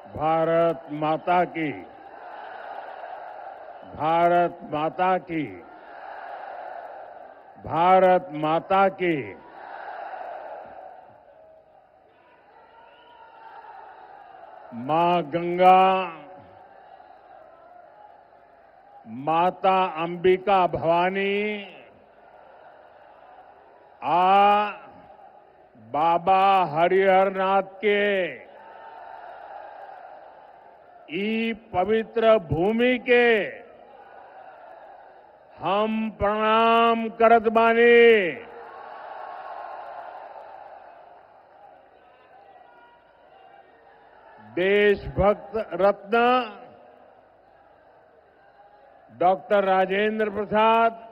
भारत माता की, भारत माता की, भारत माता की। मां गंगा, माता अंबिका भवानी, आ बाबा हरिहरनाथ के ई पवित्र भूमि के हम प्रणाम करत बानी। देशभक्त रत्न डॉक्टर राजेंद्र प्रसाद,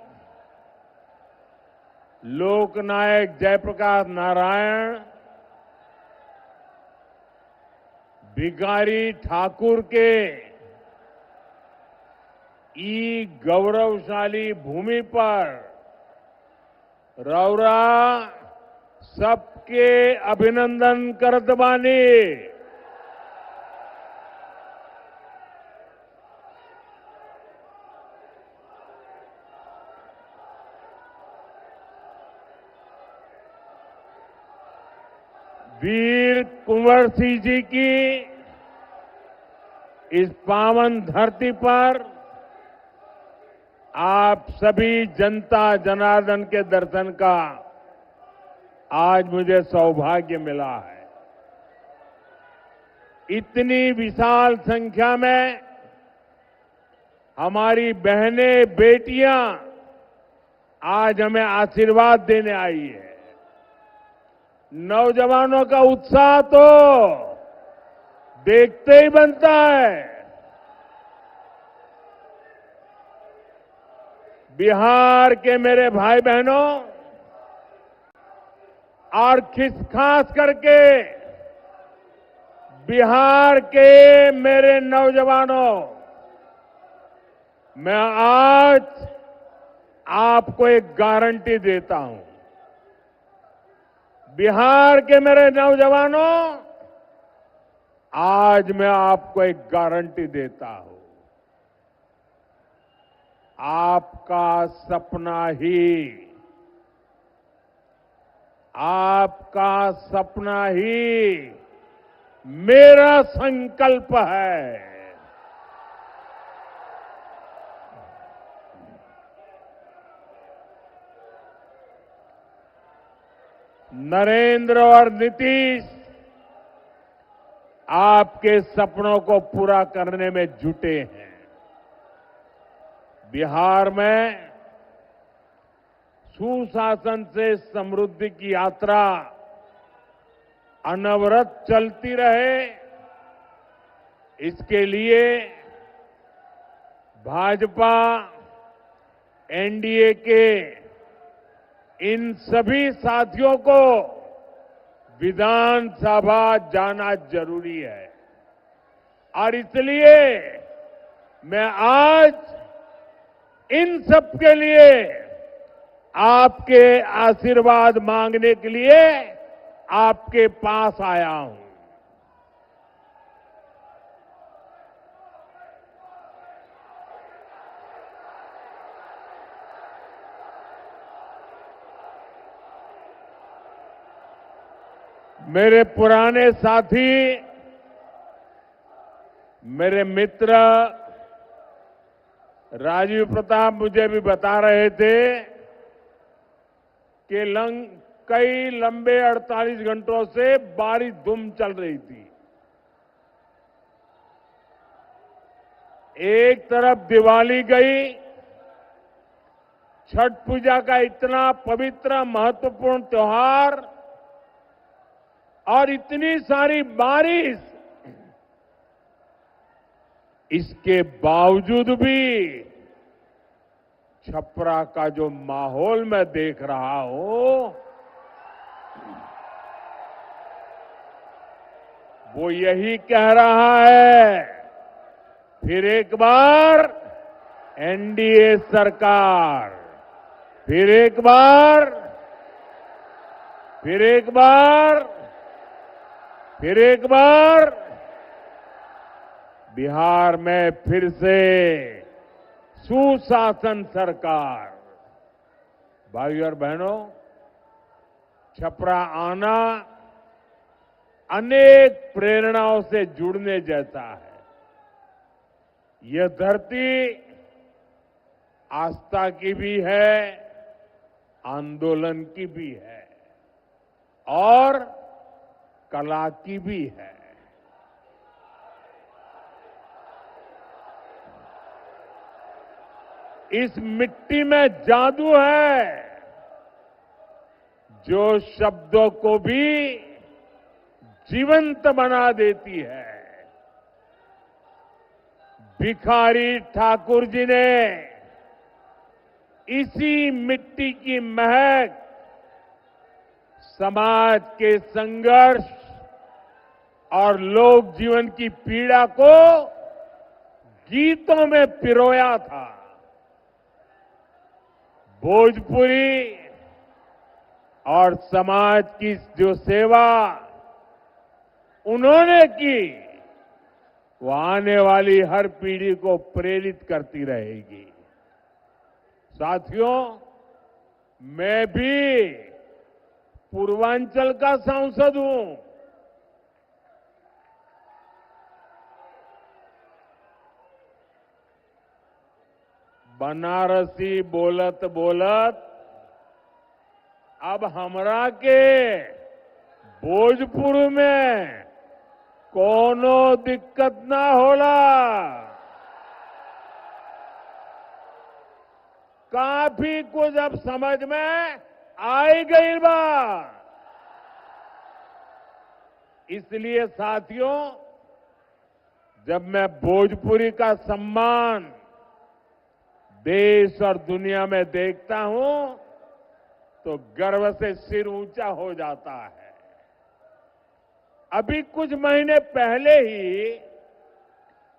लोकनायक जयप्रकाश नारायण, भिखारी ठाकुर के ई गौरवशाली भूमि पर रौरा सबके अभिनंदन करत बानी। वीर कुंवर सिंह जी की इस पावन धरती पर आप सभी जनता जनार्दन के दर्शन का आज मुझे सौभाग्य मिला है। इतनी विशाल संख्या में हमारी बहनें बेटियां आज हमें आशीर्वाद देने आई है। नौजवानों का उत्साह तो देखते ही बनता है। बिहार के मेरे भाई बहनों और खास करके बिहार के मेरे नौजवानों, मैं आज आपको एक गारंटी देता हूं। बिहार के मेरे नौजवानों, आज मैं आपको एक गारंटी देता हूं। आपका सपना ही, आपका सपना ही मेरा संकल्प है। नरेंद्र और नीतीश आपके सपनों को पूरा करने में जुटे हैं। बिहार में सुशासन से समृद्धि की यात्रा अनवरत चलती रहे, इसके लिए भाजपा एनडीए के इन सभी साथियों को विधानसभा जाना जरूरी है। और इसलिए मैं आज इन सब के लिए आपके आशीर्वाद मांगने के लिए आपके पास आया हूं। मेरे पुराने साथी, मेरे मित्र राजीव प्रताप मुझे भी बता रहे थे कि कई लंबे 48 घंटों से बारिश धूम चल रही थी। एक तरफ दिवाली गई, छठ पूजा का इतना पवित्र महत्वपूर्ण त्योहार, और इतनी सारी बारिश, इसके बावजूद भी छपरा का जो माहौल मैं देख रहा हूं, वो यही कह रहा है, फिर एक बार एनडीए सरकार, फिर एक बार, फिर एक बार, फिर एक बार बिहार में फिर से सुशासन सरकार। भाइयों और बहनों, छपरा आना अनेक प्रेरणाओं से जुड़ने जैसा है। यह धरती आस्था की भी है, आंदोलन की भी है और कला की भी है। इस मिट्टी में जादू है जो शब्दों को भी जीवंत बना देती है। भिखारी ठाकुर जी ने इसी मिट्टी की महक समाज के संघर्ष और लोक जीवन की पीड़ा को गीतों में पिरोया था। भोजपुरी और समाज की जो सेवा उन्होंने की, वो आने वाली हर पीढ़ी को प्रेरित करती रहेगी। साथियों, मैं भी पूर्वांचल का सांसद हूं। बनारसी बोलत बोलत अब हमरा के भोजपुर में कोनो दिक्कत ना होला। काफी कुछ अब समझ में आई गई बा। इसलिए साथियों, जब मैं भोजपुरी का सम्मान देश और दुनिया में देखता हूं तो गर्व से सिर ऊंचा हो जाता है। अभी कुछ महीने पहले ही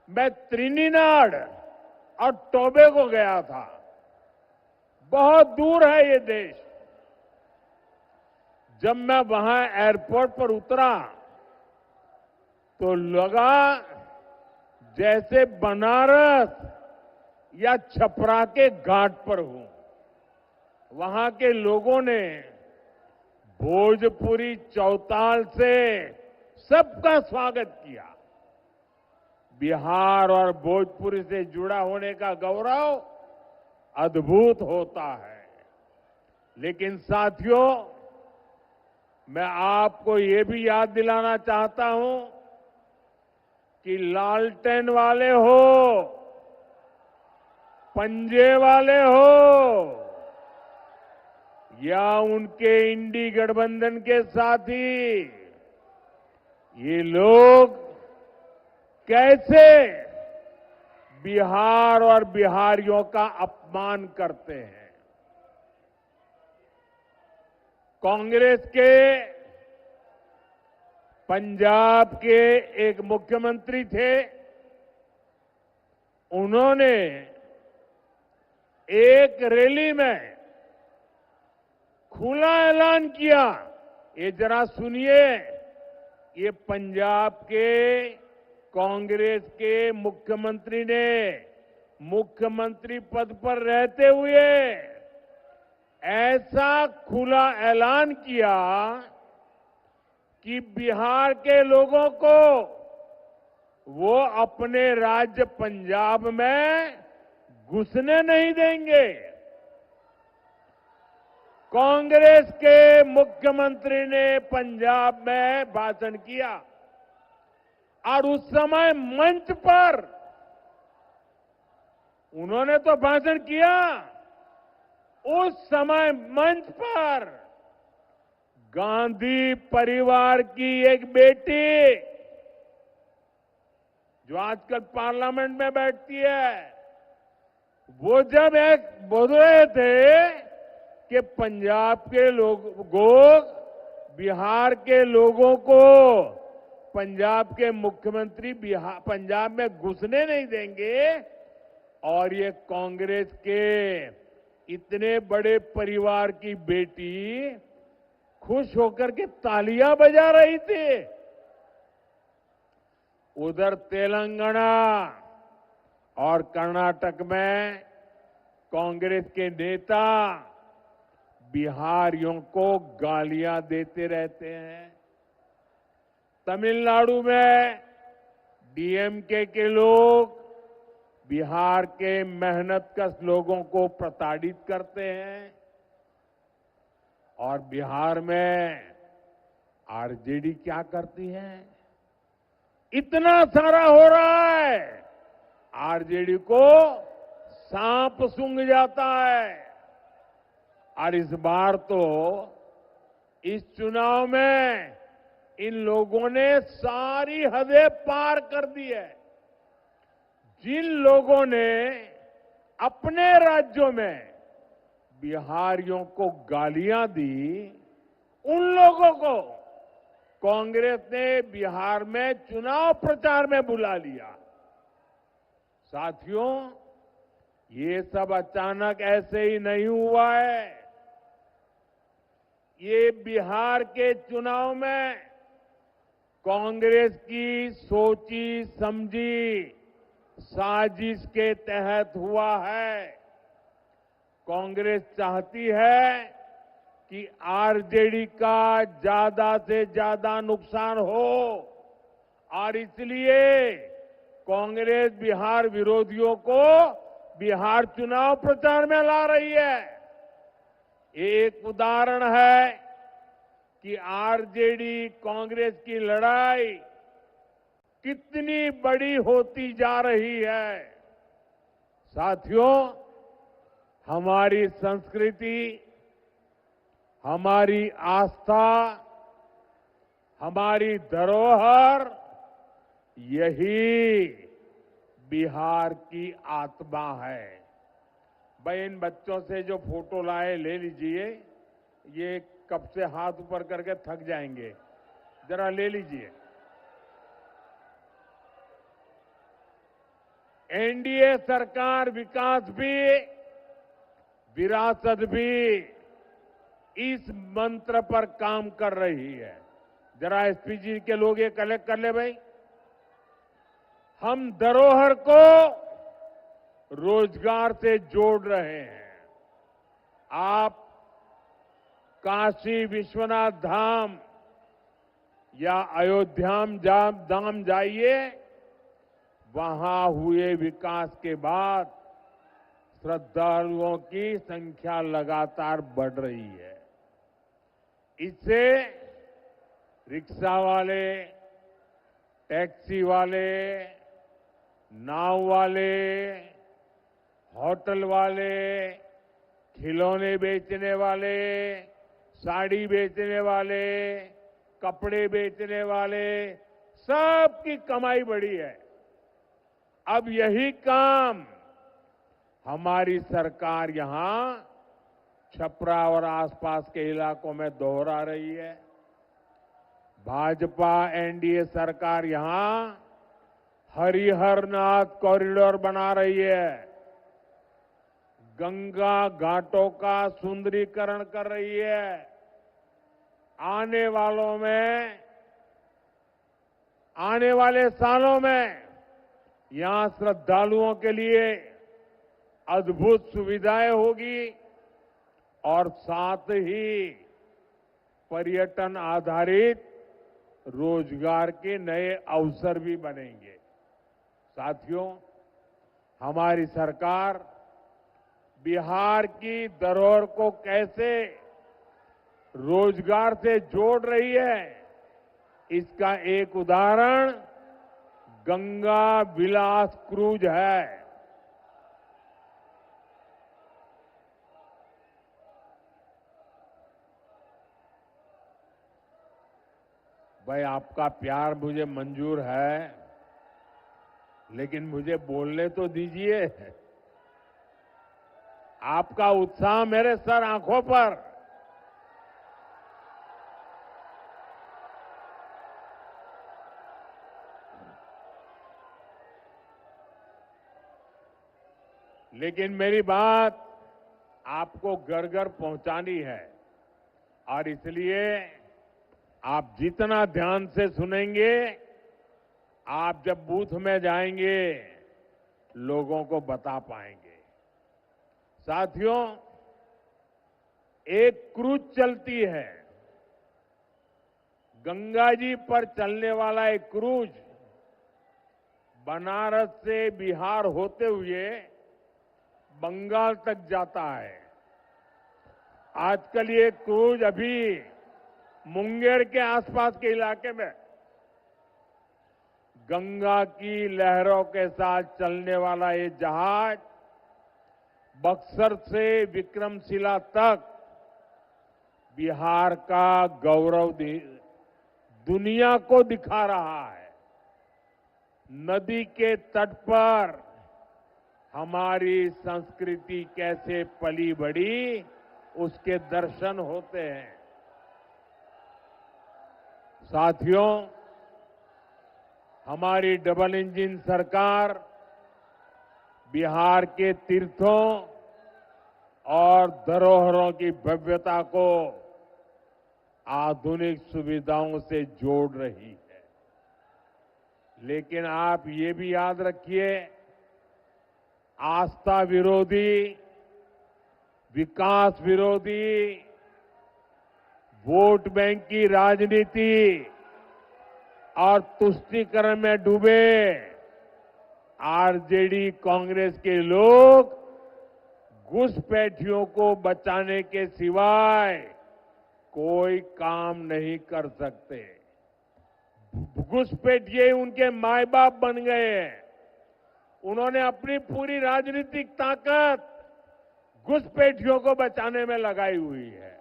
मैं त्रिनिदाद और टोबैगो गया था। बहुत दूर है ये देश। जब मैं वहां एयरपोर्ट पर उतरा तो लगा जैसे बनारस या छपरा के घाट पर हूं। वहां के लोगों ने भोजपुरी चौताल से सबका स्वागत किया। बिहार और भोजपुरी से जुड़ा होने का गौरव अद्भुत होता है। लेकिन साथियों, मैं आपको ये भी याद दिलाना चाहता हूं कि लालटेन वाले हो, पंजे वाले हो या उनके इंडी गठबंधन के साथी, ये लोग कैसे बिहार और बिहारियों का अपमान करते हैं। कांग्रेस के पंजाब के एक मुख्यमंत्री थे। उन्होंने एक रैली में खुला ऐलान किया। ये जरा सुनिए, ये पंजाब के कांग्रेस के मुख्यमंत्री ने मुख्यमंत्री पद पर रहते हुए ऐसा खुला ऐलान किया कि बिहार के लोगों को वो अपने राज्य पंजाब में घुसने नहीं देंगे। कांग्रेस के मुख्यमंत्री ने पंजाब में भाषण किया और उस समय मंच पर उन्होंने तो भाषण किया, उस समय मंच पर गांधी परिवार की एक बेटी जो आजकल पार्लियामेंट में बैठती है, वो जब एक बोल रहे थे कि पंजाब के लोग बिहार के लोगों को पंजाब के मुख्यमंत्री पंजाब में घुसने नहीं देंगे, और ये कांग्रेस के इतने बड़े परिवार की बेटी खुश होकर के तालियां बजा रही थी। उधर तेलंगाना और कर्नाटक में कांग्रेस के नेता बिहारियों को गालियां देते रहते हैं। तमिलनाडु में डीएमके के लोग बिहार के मेहनतकश लोगों को प्रताड़ित करते हैं और बिहार में आरजेडी क्या करती है? इतना सारा हो रहा है, आरजेडी को सांप सूंघ जाता है। और इस बार तो इस चुनाव में इन लोगों ने सारी हदें पार कर दी है। जिन लोगों ने अपने राज्यों में बिहारियों को गालियां दी, उन लोगों को कांग्रेस ने बिहार में चुनाव प्रचार में बुला लिया। साथियों, ये सब अचानक ऐसे ही नहीं हुआ है। ये बिहार के चुनाव में कांग्रेस की सोची समझी साजिश के तहत हुआ है। कांग्रेस चाहती है कि आरजेडी का ज्यादा से ज्यादा नुकसान हो और इसलिए कांग्रेस बिहार विरोधियों को बिहार चुनाव प्रचार में ला रही है। एक उदाहरण है कि आरजेडी कांग्रेस की लड़ाई कितनी बड़ी होती जा रही है। साथियों, हमारी संस्कृति, हमारी आस्था, हमारी धरोहर, यही बिहार की आत्मा है। भाई, इन बच्चों से जो फोटो लाए ले लीजिए। ये कब से हाथ ऊपर करके थक जाएंगे, जरा ले लीजिए। एनडीए सरकार विकास भी, विरासत भी, इस मंत्र पर काम कर रही है। जरा एसपीजी के लोग ये कलेक्ट कर ले भाई। हम धरोहर को रोजगार से जोड़ रहे हैं। आप काशी विश्वनाथ धाम या अयोध्या धाम जाइए, वहां हुए विकास के बाद श्रद्धालुओं की संख्या लगातार बढ़ रही है। इससे रिक्शा वाले, टैक्सी वाले, नाव वाले, होटल वाले, खिलौने बेचने वाले, साड़ी बेचने वाले, कपड़े बेचने वाले, सबकी कमाई बढ़ी है। अब यही काम हमारी सरकार यहां छपरा और आसपास के इलाकों में दोहरा रही है। भाजपा एनडीए सरकार यहां हरिहरनाथ कॉरिडोर बना रही है, गंगा घाटों का सुंदरीकरण कर रही है। आने वाले सालों में यहां श्रद्धालुओं के लिए अद्भुत सुविधाएं होगी और साथ ही पर्यटन आधारित रोजगार के नए अवसर भी बनेंगे। साथियों, हमारी सरकार बिहार की धरोहर को कैसे रोजगार से जोड़ रही है, इसका एक उदाहरण गंगा विलास क्रूज है। भाई, आपका प्यार मुझे मंजूर है, लेकिन मुझे बोलने तो दीजिए। आपका उत्साह मेरे सर आंखों पर। लेकिन मेरी बात आपको घर घर पहुंचानी है और इसलिए आप जितना ध्यान से सुनेंगे, आप जब बूथ में जाएंगे लोगों को बता पाएंगे। साथियों, एक क्रूज चलती है, गंगा जी पर चलने वाला एक क्रूज बनारस से बिहार होते हुए बंगाल तक जाता है। आजकल ये क्रूज अभी मुंगेर के आसपास के इलाके में गंगा की लहरों के साथ चलने वाला ये जहाज बक्सर से विक्रमशिला तक बिहार का गौरव दुनिया को दिखा रहा है। नदी के तट पर हमारी संस्कृति कैसे पली बढ़ी, उसके दर्शन होते हैं। साथियों, हमारी डबल इंजन सरकार बिहार के तीर्थों और धरोहरों की भव्यता को आधुनिक सुविधाओं से जोड़ रही है। लेकिन आप ये भी याद रखिए, आस्था विरोधी, विकास विरोधी, वोट बैंक की राजनीति और तुष्टीकरण में डूबे आरजेडी कांग्रेस के लोग घुसपैठियों को बचाने के सिवाय कोई काम नहीं कर सकते। घुसपैठिए उनके माए बाप बन गए हैं। उन्होंने अपनी पूरी राजनीतिक ताकत घुसपैठियों को बचाने में लगाई हुई है।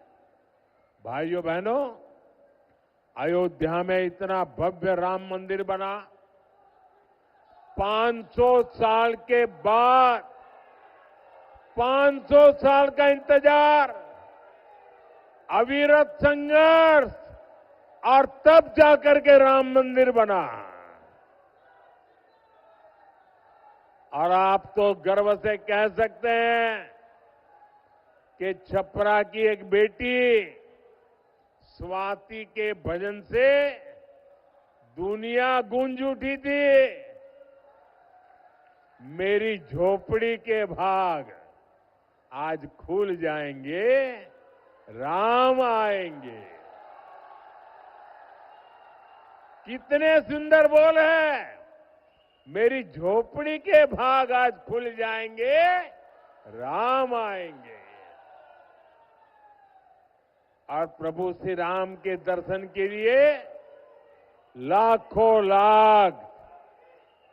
भाइयों बहनों, अयोध्या में इतना भव्य राम मंदिर बना, 500 साल के बाद 500 साल का इंतजार, अविरत संघर्ष, और तब जाकर के राम मंदिर बना। और आप तो गर्व से कह सकते हैं कि छपरा की एक बेटी स्वाति के भजन से दुनिया गूंज उठी थी। मेरी झोपड़ी के भाग आज खुल जाएंगे, राम आएंगे। कितने सुंदर बोल है, मेरी झोपड़ी के भाग आज खुल जाएंगे, राम आएंगे। और प्रभु श्री राम के दर्शन के लिए लाखों लाख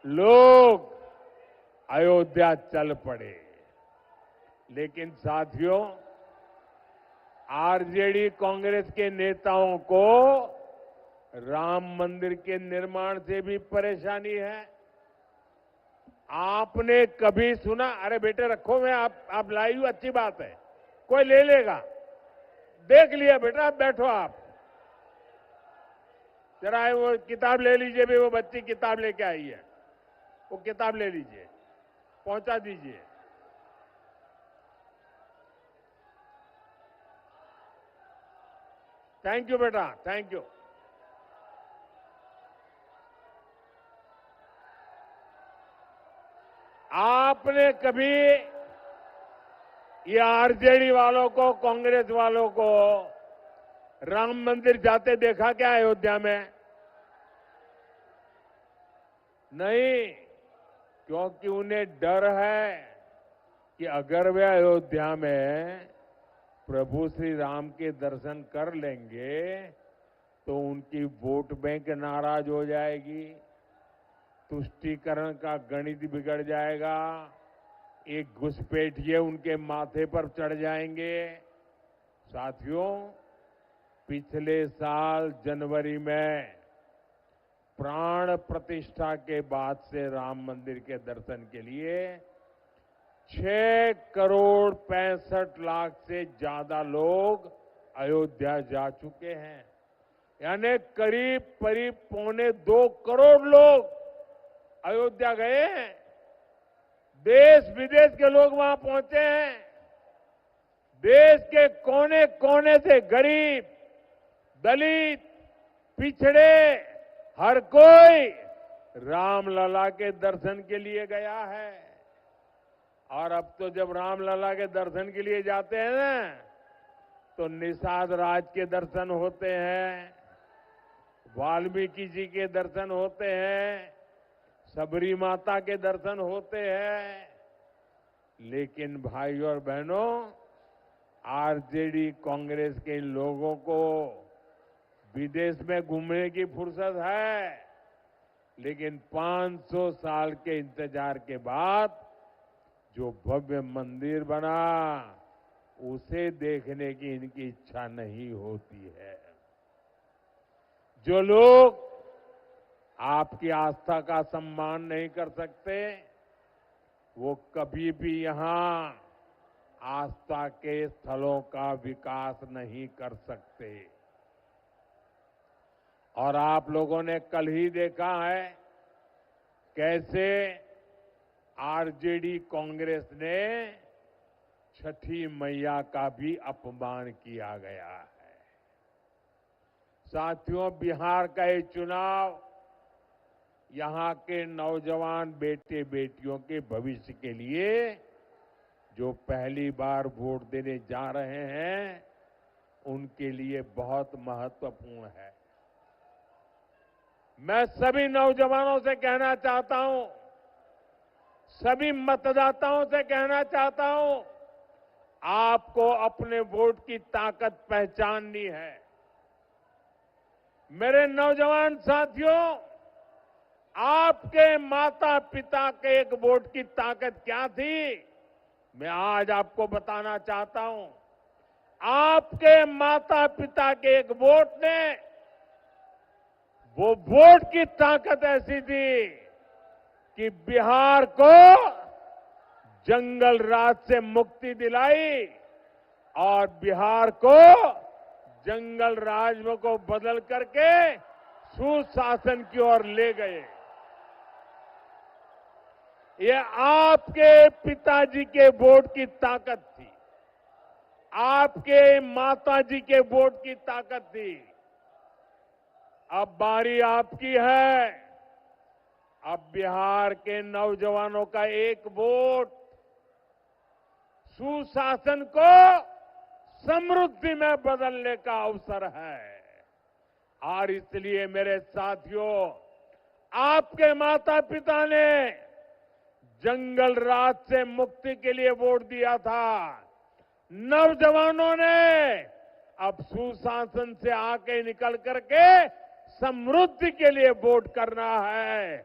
लोग अयोध्या चल पड़े। लेकिन साथियों, आरजेडी कांग्रेस के नेताओं को राम मंदिर के निर्माण से भी परेशानी है। आपने कभी सुना, अरे बेटे रखो, मैं आप लाई हूं, अच्छी बात है, कोई ले लेगा, देख लिया बेटा, आप बैठो, आप जरा वो किताब ले लीजिए भी, वो बच्ची किताब लेके आई है, वो किताब ले लीजिए, पहुंचा दीजिए। थैंक यू बेटा, थैंक यू। आपने कभी ये आरजेडी वालों को, कांग्रेस वालों को राम मंदिर जाते देखा क्या अयोध्या में? नहीं, क्योंकि उन्हें डर है कि अगर वे अयोध्या में प्रभु श्री राम के दर्शन कर लेंगे तो उनकी वोट बैंक नाराज हो जाएगी, तुष्टीकरण का गणित बिगड़ जाएगा, एक घुसपैठिए उनके माथे पर चढ़ जाएंगे। साथियों, पिछले साल जनवरी में प्राण प्रतिष्ठा के बाद से राम मंदिर के दर्शन के लिए 6 करोड़ 65 लाख से ज्यादा लोग अयोध्या जा चुके हैं। यानी करीब पौने 2 करोड़ लोग अयोध्या गए हैं। देश विदेश के लोग वहां पहुंचे हैं। देश के कोने कोने से गरीब, दलित, पिछड़े, हर कोई रामलला के दर्शन के लिए गया है। और अब तो जब रामलला के दर्शन के लिए जाते हैं ना, तो निषाद राज के दर्शन होते हैं, वाल्मीकि जी के दर्शन होते हैं, सबरी माता के दर्शन होते हैं। लेकिन भाई और बहनों, आरजेडी कांग्रेस के लोगों को विदेश में घूमने की फुर्सत है, लेकिन 500 साल के इंतजार के बाद जो भव्य मंदिर बना, उसे देखने की इनकी इच्छा नहीं होती है। जो लोग आपकी आस्था का सम्मान नहीं कर सकते, वो कभी भी यहां आस्था के स्थलों का विकास नहीं कर सकते। और आप लोगों ने कल ही देखा है कैसे आरजेडी कांग्रेस ने छठी मैया का भी अपमान किया गया है। साथियों, बिहार का ये चुनाव यहां के नौजवान बेटे बेटियों के भविष्य के लिए जो पहली बार वोट देने जा रहे हैं, उनके लिए बहुत महत्वपूर्ण है। मैं सभी नौजवानों से कहना चाहता हूं, सभी मतदाताओं से कहना चाहता हूं, आपको अपने वोट की ताकत पहचाननी है। मेरे नौजवान साथियों, आपके माता पिता के एक वोट की ताकत क्या थी, मैं आज आपको बताना चाहता हूं। आपके माता पिता के एक वोट ने, वो वोट की ताकत ऐसी थी कि बिहार को जंगल राज से मुक्ति दिलाई और बिहार को जंगल राज को बदल करके सुशासन की ओर ले गए। ये आपके पिताजी के वोट की ताकत थी, आपके माताजी के वोट की ताकत थी। अब बारी आपकी है। अब बिहार के नौजवानों का एक वोट सुशासन को समृद्धि में बदलने का अवसर है। और इसलिए मेरे साथियों, आपके माता पिता ने जंगल राज से मुक्ति के लिए वोट दिया था। नौजवानों ने अब सुशासन से आके निकल करके समृद्धि के लिए वोट करना है,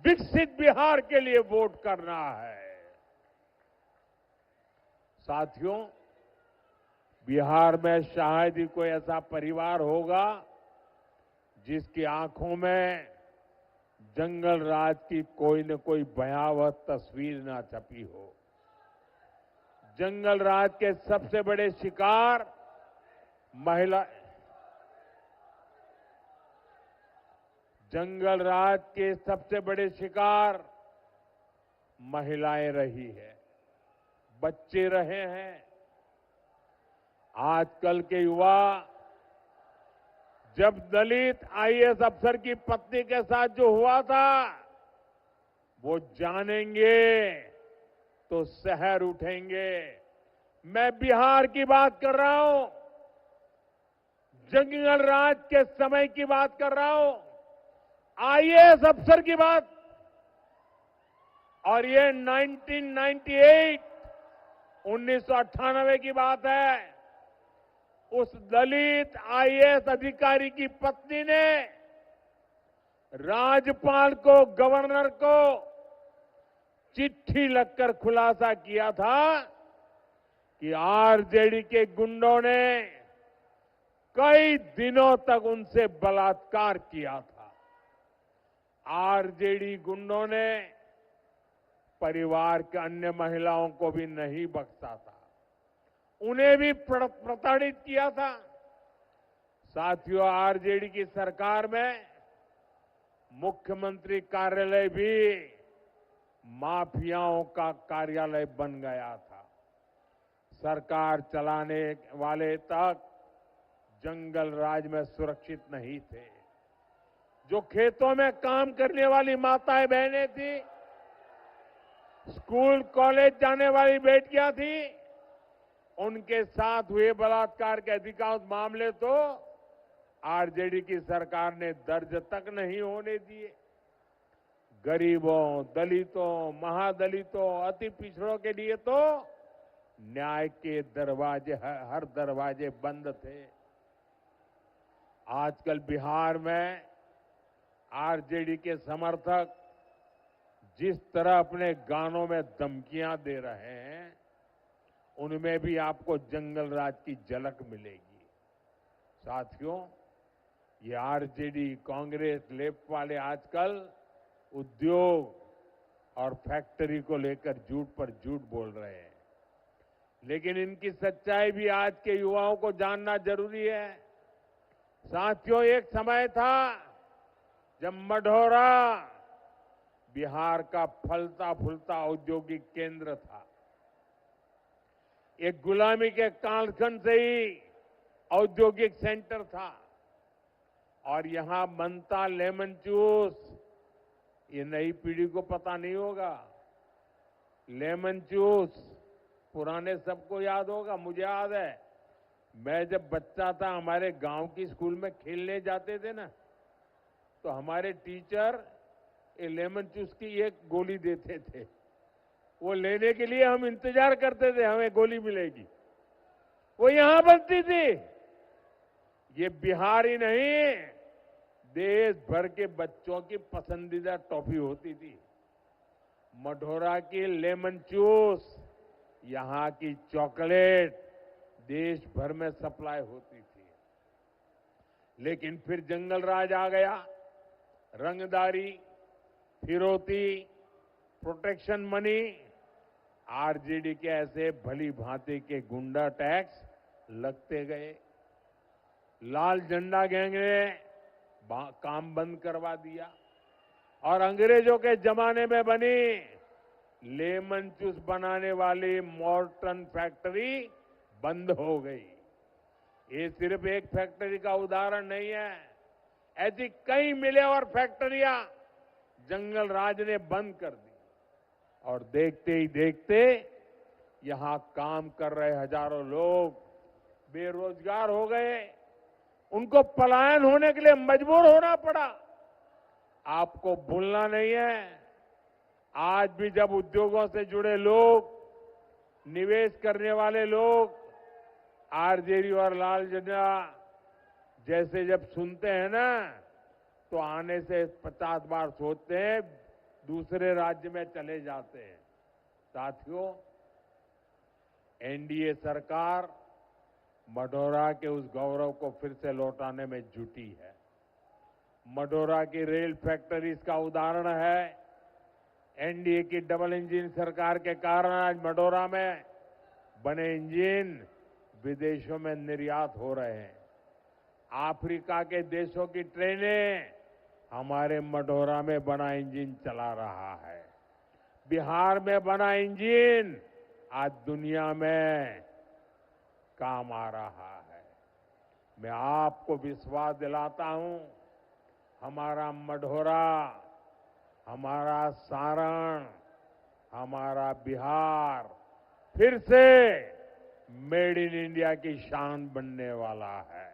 विकसित बिहार के लिए वोट करना है। साथियों, बिहार में शायद ही कोई ऐसा परिवार होगा जिसकी आंखों में जंगल राज की कोई न कोई भयावह तस्वीर ना छपी हो। जंगल राज के सबसे बड़े शिकार जंगल राज के सबसे बड़े शिकार महिलाएं रही है, बच्चे रहे हैं। आजकल के युवा जब दलित आईएएस अफसर की पत्नी के साथ जो हुआ था, वो जानेंगे तो शहर उठेंगे। मैं बिहार की बात कर रहा हूं, जंगल राज के समय की बात कर रहा हूं, आईएएस अफसर की बात। और ये 1998 की बात है। उस दलित आईएएस अधिकारी की पत्नी ने राज्यपाल को, गवर्नर को चिट्ठी लिखकर खुलासा किया था कि आरजेडी के गुंडों ने कई दिनों तक उनसे बलात्कार किया था। आरजेडी गुंडों ने परिवार के अन्य महिलाओं को भी नहीं बख्शा था, उन्हें भी प्रताड़ित किया था। साथियों, आरजेडी की सरकार में मुख्यमंत्री कार्यालय भी माफियाओं का कार्यालय बन गया था। सरकार चलाने वाले तक जंगल राज में सुरक्षित नहीं थे। जो खेतों में काम करने वाली माताएं बहनें थी, स्कूल कॉलेज जाने वाली बेटियां थी, उनके साथ हुए बलात्कार के अधिकांश मामले तो आरजेडी की सरकार ने दर्ज तक नहीं होने दिए। गरीबों, दलितों, महादलितों, अति पिछड़ों के लिए तो न्याय के दरवाजे, हर दरवाजे बंद थे। आजकल बिहार में आरजेडी के समर्थक जिस तरह अपने गानों में धमकियां दे रहे हैं, उनमें भी आपको जंगल राज की झलक मिलेगी। साथियों, ये आरजेडी, कांग्रेस, लेफ्ट वाले आजकल उद्योग और फैक्ट्री को लेकर झूठ पर झूठ बोल रहे हैं, लेकिन इनकी सच्चाई भी आज के युवाओं को जानना जरूरी है। साथियों, एक समय था जब मढ़ौरा बिहार का फलता फूलता औद्योगिक केंद्र था। एक गुलामी के कालखंड से ही औद्योगिक सेंटर था और यहां बनता लेमन जूस, ये नई पीढ़ी को पता नहीं होगा। लेमन जूस पुराने सबको याद होगा, मुझे याद है। मैं जब बच्चा था, हमारे गांव की स्कूल में खेलने जाते थे ना, तो हमारे टीचर ये लेमन जूस की एक गोली देते थे। वो लेने के लिए हम इंतजार करते थे, हमें गोली मिलेगी। वो यहां बनती थी। ये बिहार ही नहीं, देश भर के बच्चों की पसंदीदा टॉफी होती थी। मढ़ौरा की लेमन जूस, यहां की चॉकलेट देश भर में सप्लाई होती थी। लेकिन फिर जंगल राज आ गया। रंगदारी, फिरौती, प्रोटेक्शन मनी, आरजेडी के ऐसे भली भांति के गुंडा टैक्स लगते गए। लाल झंडा गैंग ने काम बंद करवा दिया और अंग्रेजों के जमाने में बनी लेमन जूस बनाने वाली मॉर्टन फैक्ट्री बंद हो गई। ये सिर्फ एक फैक्ट्री का उदाहरण नहीं है, ऐसी कई मिलें और फैक्ट्रियां जंगल राज ने बंद कर दी और देखते ही देखते यहां काम कर रहे हजारों लोग बेरोजगार हो गए। उनको पलायन होने के लिए मजबूर होना पड़ा। आपको भूलना नहीं है, आज भी जब उद्योगों से जुड़े लोग, निवेश करने वाले लोग आरजेडी और लाल झंडा जैसे जब सुनते हैं ना, तो आने से 50 बार सोचते हैं, दूसरे राज्य में चले जाते हैं। साथियों, एनडीए सरकार मढ़ौरा के उस गौरव को फिर से लौटाने में जुटी है। मढ़ौरा की रेल फैक्ट्री इसका उदाहरण है। एनडीए की डबल इंजन सरकार के कारण आज मढ़ौरा में बने इंजन विदेशों में निर्यात हो रहे हैं। अफ्रीका के देशों की ट्रेनें हमारे मढ़ौरा में बना इंजन चला रहा है। बिहार में बना इंजन आज दुनिया में काम आ रहा है। मैं आपको विश्वास दिलाता हूं, हमारा मढ़ौरा, हमारा सारण, हमारा बिहार फिर से मेड इन इंडिया की शान बनने वाला है।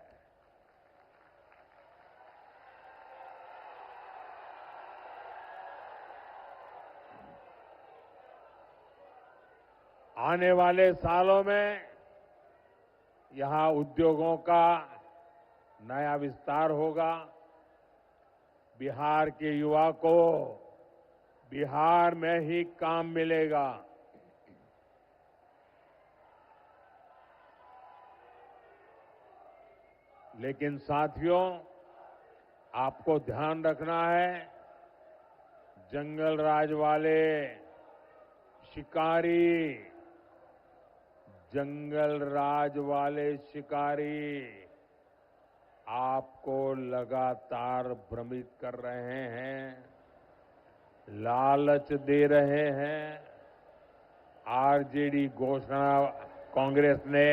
आने वाले सालों में यहां उद्योगों का नया विस्तार होगा। बिहार के युवा को बिहार में ही काम मिलेगा। लेकिन साथियों, आपको ध्यान रखना है, जंगल राज वाले शिकारी, जंगल राज वाले शिकारी आपको लगातार भ्रमित कर रहे हैं, लालच दे रहे हैं। आरजेडी घोषणा, कांग्रेस ने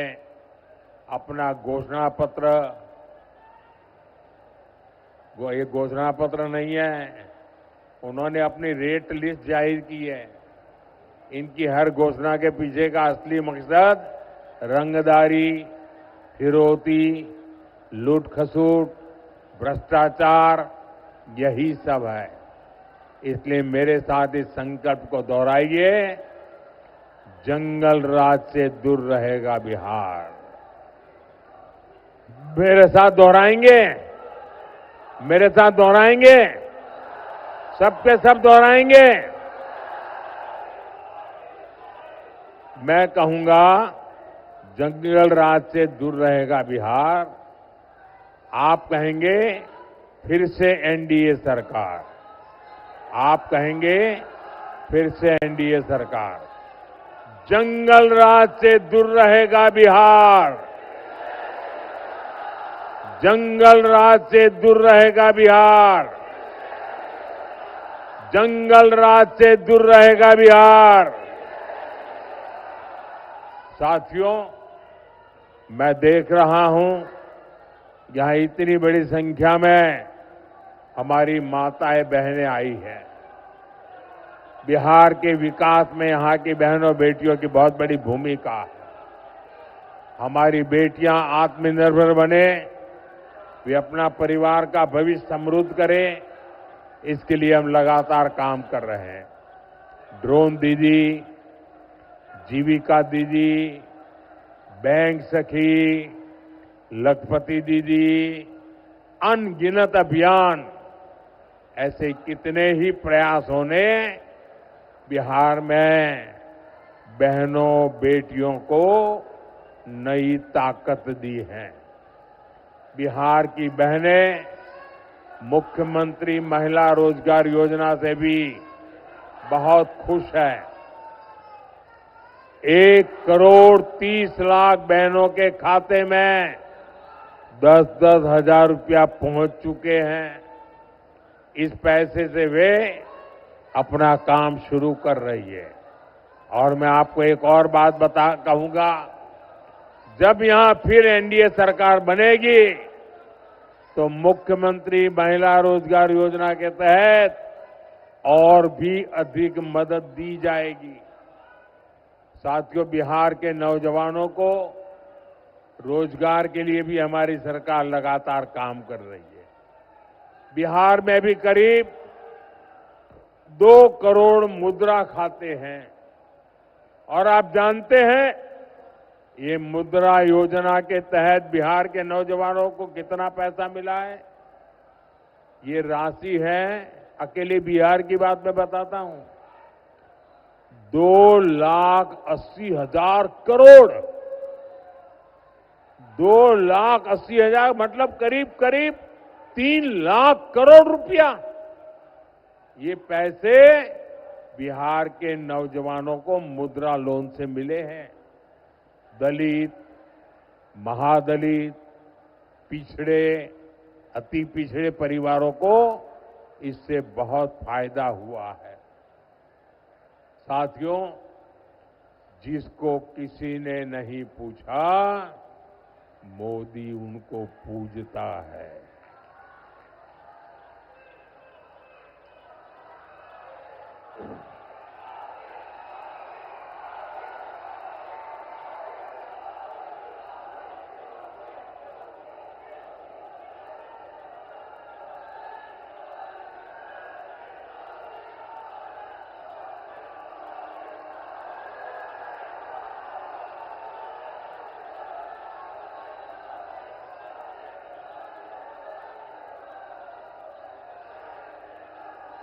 अपना घोषणा पत्र वो ये घोषणा पत्र नहीं है, उन्होंने अपनी रेट लिस्ट जाहिर की है। इनकी हर घोषणा के पीछे का असली मकसद रंगदारी, फिरौती, लूट खसूट, भ्रष्टाचार, यही सब है। इसलिए मेरे साथ इस संकल्प को दोहराइए, जंगल राज से दूर रहेगा बिहार। मेरे साथ दोहराएंगे, मेरे साथ दोहराएंगे, सबके सब दोहराएंगे। मैं कहूंगा, जंगल राज से दूर रहेगा बिहार। आप कहेंगे फिर से एनडीए सरकार, आप कहेंगे फिर से एनडीए सरकार। जंगल राज से दूर रहेगा बिहार, जंगल राज से दूर रहेगा बिहार, जंगल राज से दूर रहेगा बिहार। साथियों, मैं देख रहा हूं यहां इतनी बड़ी संख्या में हमारी माताएं बहनें आई हैं। बिहार के विकास में यहां की बहनों बेटियों की बहुत बड़ी भूमिका है। हमारी बेटियां आत्मनिर्भर बने, वे अपना परिवार का भविष्य समृद्ध करें, इसके लिए हम लगातार काम कर रहे हैं। ड्रोन दीदी, जीविका दीदी, बैंक सखी, लखपति दीदी, अनगिनत अभियान, ऐसे कितने ही प्रयासों ने बिहार में बहनों बेटियों को नई ताकत दी है। बिहार की बहनें मुख्यमंत्री महिला रोजगार योजना से भी बहुत खुश है। 1,30,00,000 बहनों के खाते में 10-10 हजार रुपया पहुंच चुके हैं। इस पैसे से वे अपना काम शुरू कर रही है। और मैं आपको एक और बात कहूंगा, जब यहां फिर एनडीए सरकार बनेगी तो मुख्यमंत्री महिला रोजगार योजना के तहत और भी अधिक मदद दी जाएगी। साथियों, बिहार के नौजवानों को रोजगार के लिए भी हमारी सरकार लगातार काम कर रही है। बिहार में भी करीब 2 करोड़ मुद्रा खाते हैं। और आप जानते हैं, ये मुद्रा योजना के तहत बिहार के नौजवानों को कितना पैसा मिला है? ये राशि है, अकेले बिहार की बात मैं बताता हूं, 2,80,000 करोड़। 2,80,000 मतलब करीब करीब 3 लाख करोड़ रुपया। ये पैसे बिहार के नौजवानों को मुद्रा लोन से मिले हैं। दलित, महादलित, पिछड़े, अति पिछड़े परिवारों को इससे बहुत फायदा हुआ है। साथियों, जिसको किसी ने नहीं पूछा, मोदी उनको पूजता है।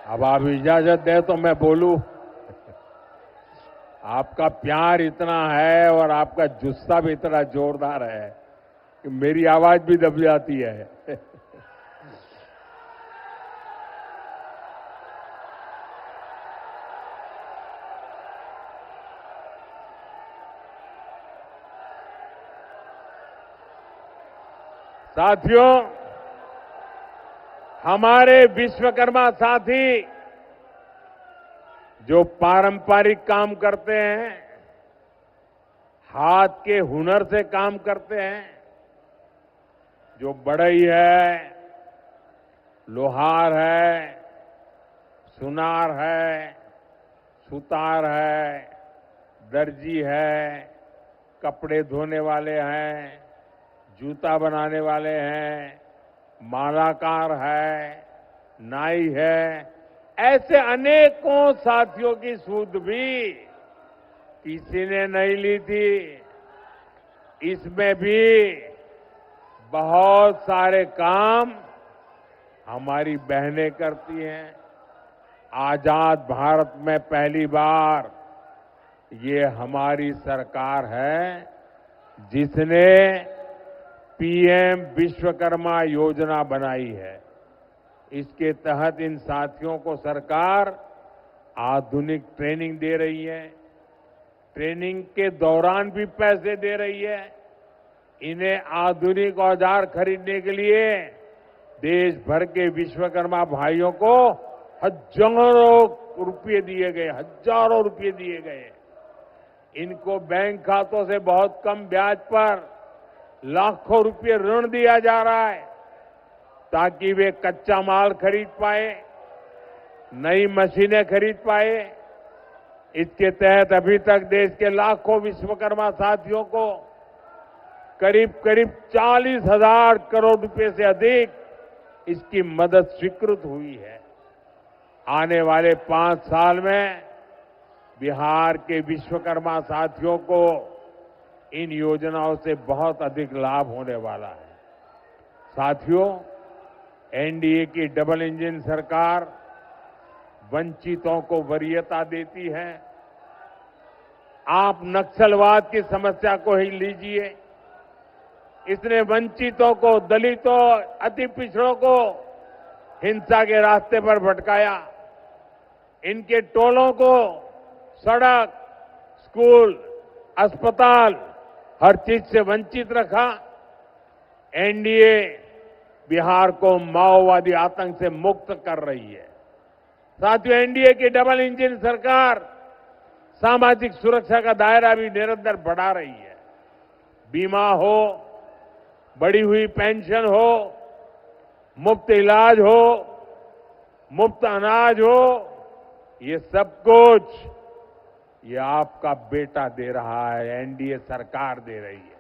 अब आप इजाजत दें तो मैं बोलूं। आपका प्यार इतना है और आपका जुस्सा भी इतना जोरदार है कि मेरी आवाज भी दब जाती है। साथियों, हमारे विश्वकर्मा साथी जो पारंपरिक काम करते हैं, हाथ के हुनर से काम करते हैं, जो बढ़ई है, लोहार है, सुनार है, सुतार है, दर्जी है, कपड़े धोने वाले हैं, जूता बनाने वाले हैं, मालाकार है, नाई है, ऐसे अनेकों साथियों की सूद भी किसी ने नहीं ली थी। इसमें भी बहुत सारे काम हमारी बहनें करती हैं। आजाद भारत में पहली बार ये हमारी सरकार है जिसने पीएम विश्वकर्मा योजना बनाई है। इसके तहत इन साथियों को सरकार आधुनिक ट्रेनिंग दे रही है, ट्रेनिंग के दौरान भी पैसे दे रही है। इन्हें आधुनिक औजार खरीदने के लिए देश भर के विश्वकर्मा भाइयों को हजारों रुपये दिए गए, हजारों रुपये दिए गए। इनको बैंक खातों से बहुत कम ब्याज पर लाखों रुपये ऋण दिया जा रहा है ताकि वे कच्चा माल खरीद पाए, नई मशीनें खरीद पाए। इसके तहत अभी तक देश के लाखों विश्वकर्मा साथियों को करीब करीब 40,000 करोड़ रुपए से अधिक इसकी मदद स्वीकृत हुई है। आने वाले 5 साल में बिहार के विश्वकर्मा साथियों को इन योजनाओं से बहुत अधिक लाभ होने वाला है। साथियों, एनडीए की डबल इंजन सरकार वंचितों को वरीयता देती है। आप नक्सलवाद की समस्या को ही लीजिए, इसने वंचितों को, दलितों, अति पिछड़ों को हिंसा के रास्ते पर भटकाया। इनके टोलों को सड़क, स्कूल, अस्पताल, हर चीज से वंचित रखा। एनडीए बिहार को माओवादी आतंक से मुक्त कर रही है। साथियों, एनडीए की डबल इंजन सरकार सामाजिक सुरक्षा का दायरा भी निरंतर बढ़ा रही है। बीमा हो, बढ़ी हुई पेंशन हो, मुफ्त इलाज हो, मुफ्त अनाज हो, ये सब कुछ ये आपका बेटा दे रहा है, एनडीए सरकार दे रही है।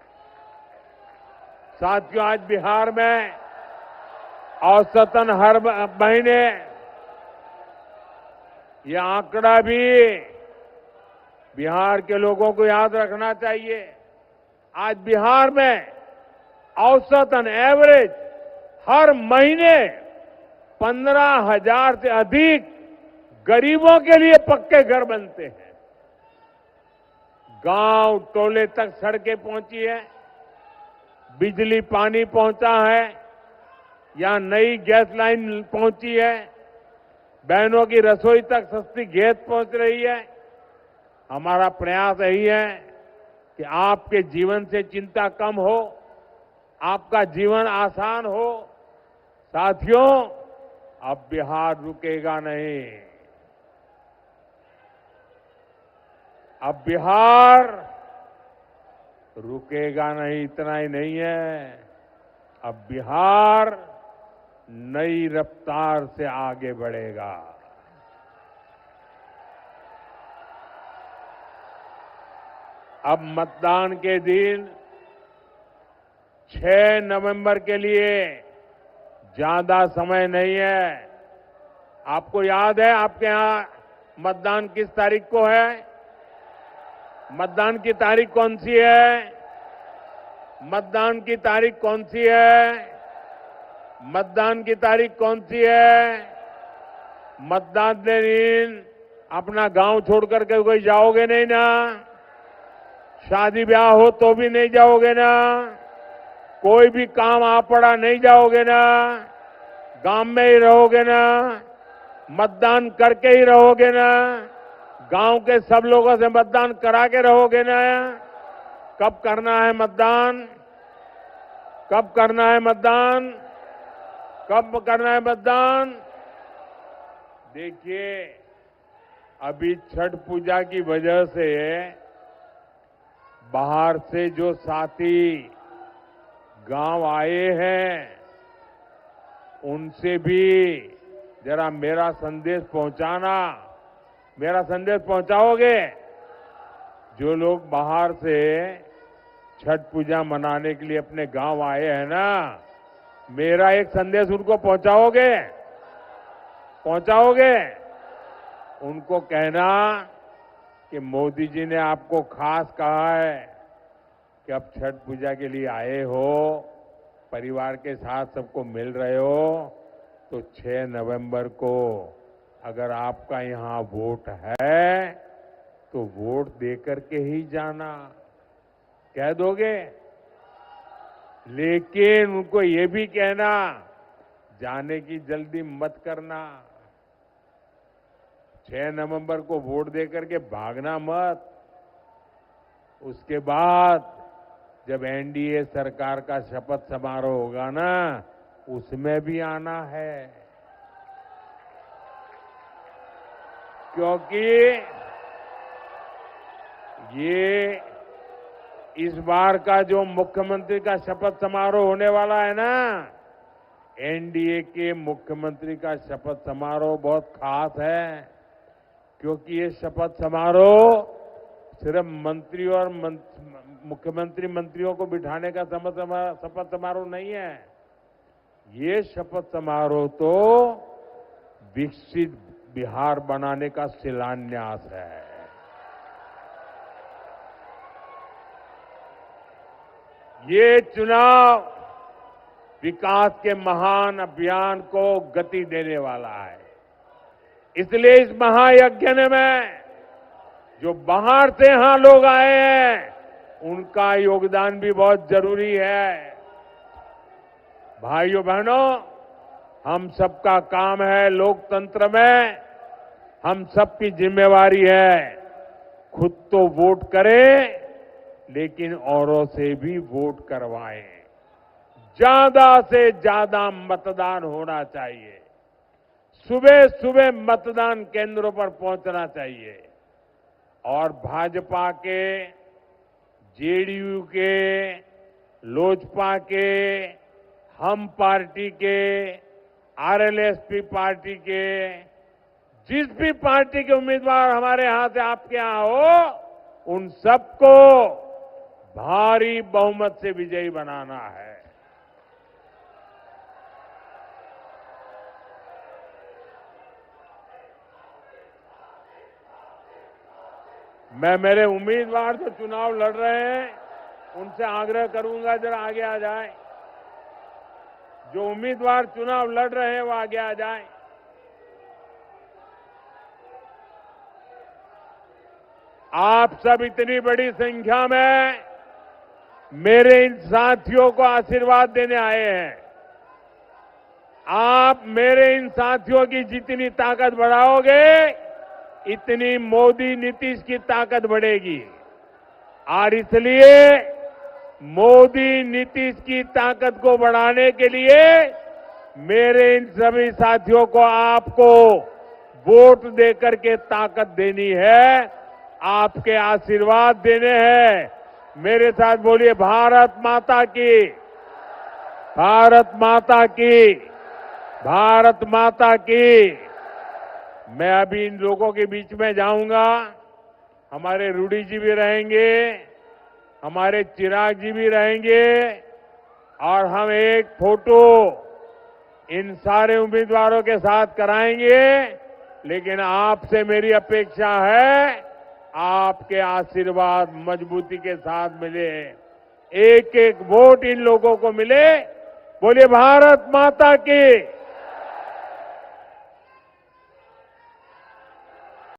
साथियों, आज बिहार में औसतन हर महीने, यह आंकड़ा भी बिहार के लोगों को याद रखना चाहिए। आज बिहार में औसतन एवरेज हर महीने 15,000 से अधिक गरीबों के लिए पक्के घर बनते हैं। गांव टोले तक सड़कें पहुंची है, बिजली पानी पहुंचा है, या नई गैस लाइन पहुंची है, बहनों की रसोई तक सस्ती गैस पहुंच रही है। हमारा प्रयास यही है कि आपके जीवन से चिंता कम हो, आपका जीवन आसान हो। साथियों, अब बिहार रुकेगा नहीं। अब बिहार रुकेगा नहीं, इतना ही नहीं है, अब बिहार नई रफ्तार से आगे बढ़ेगा। अब मतदान के दिन 6 नवंबर के लिए ज्यादा समय नहीं है। आपको याद है आपके यहां मतदान किस तारीख को है? मतदान की तारीख कौन सी है? मतदान की तारीख कौन सी है? मतदान की तारीख कौन सी है? मतदान के दिन अपना गांव छोड़ करके कोई जाओगे नहीं ना? शादी ब्याह हो तो भी नहीं जाओगे ना? कोई भी काम आ पड़ा नहीं जाओगे ना? गांव में ही रहोगे ना? मतदान करके ही रहोगे ना? गांव के सब लोगों से मतदान करा के रहोगे ना? कब करना है मतदान? कब करना है मतदान? कब करना है मतदान? देखिए, अभी छठ पूजा की वजह से बाहर से जो साथी गांव आए हैं, उनसे भी जरा मेरा संदेश पहुंचाना, मेरा संदेश पहुंचाओगे? जो लोग बाहर से छठ पूजा मनाने के लिए अपने गांव आए हैं ना, मेरा एक संदेश उनको पहुंचाओगे? पहुंचाओगे? उनको कहना कि मोदी जी ने आपको खास कहा है कि अब छठ पूजा के लिए आए हो, परिवार के साथ सबको मिल रहे हो, तो 6 नवंबर को अगर आपका यहां वोट है तो वोट देकर के ही जाना। कह दोगे? लेकिन उनको ये भी कहना, जाने की जल्दी मत करना। 6 नवंबर को वोट देकर के भागना मत। उसके बाद जब एनडीए सरकार का शपथ समारोह होगा ना, उसमें भी आना है। क्योंकि ये इस बार का जो मुख्यमंत्री का शपथ समारोह होने वाला है ना, एनडीए के मुख्यमंत्री का शपथ समारोह बहुत खास है। क्योंकि ये शपथ समारोह सिर्फ मंत्री और मुख्यमंत्री मंत्रियों को बिठाने का शपथ समारोह नहीं है। ये शपथ समारोह तो विकसित बिहार बनाने का शिलान्यास है। ये चुनाव विकास के महान अभियान को गति देने वाला है। इसलिए इस महायज्ञ में जो बाहर से यहां लोग आए हैं, उनका योगदान भी बहुत जरूरी है। भाइयों बहनों, हम सबका काम है लोकतंत्र में, हम सबकी जिम्मेवारी है खुद तो वोट करें, लेकिन औरों से भी वोट करवाएं। ज्यादा से ज्यादा मतदान होना चाहिए। सुबह सुबह मतदान केंद्रों पर पहुंचना चाहिए। और भाजपा के, जेडीयू के, लोजपा के, हम पार्टी के, आरएलएसपी पार्टी के, जिस भी पार्टी के उम्मीदवार हमारे यहां से आपके यहां हो, उन सबको भारी बहुमत से विजयी बनाना है। मैं मेरे उम्मीदवार जो चुनाव लड़ रहे हैं, उनसे आग्रह करूंगा जरा आगे आ जाए। जो उम्मीदवार चुनाव लड़ रहे हैं वो आगे आ जाए। आप सब इतनी बड़ी संख्या में मेरे इन साथियों को आशीर्वाद देने आए हैं। आप मेरे इन साथियों की जितनी ताकत बढ़ाओगे, इतनी मोदी नीतीश की ताकत बढ़ेगी। और इसलिए मोदी नीतीश की ताकत को बढ़ाने के लिए मेरे इन सभी साथियों को आपको वोट देकर के ताकत देनी है, आपके आशीर्वाद देने हैं। मेरे साथ बोलिए, भारत माता की, भारत माता की, भारत माता की। मैं अभी इन लोगों के बीच में जाऊंगा। हमारे रूडी जी भी रहेंगे, हमारे चिराग जी भी रहेंगे, और हम एक फोटो इन सारे उम्मीदवारों के साथ कराएंगे। लेकिन आपसे मेरी अपेक्षा है, आपके आशीर्वाद मजबूती के साथ मिले, एक एक वोट इन लोगों को मिले। बोलिए भारत माता की।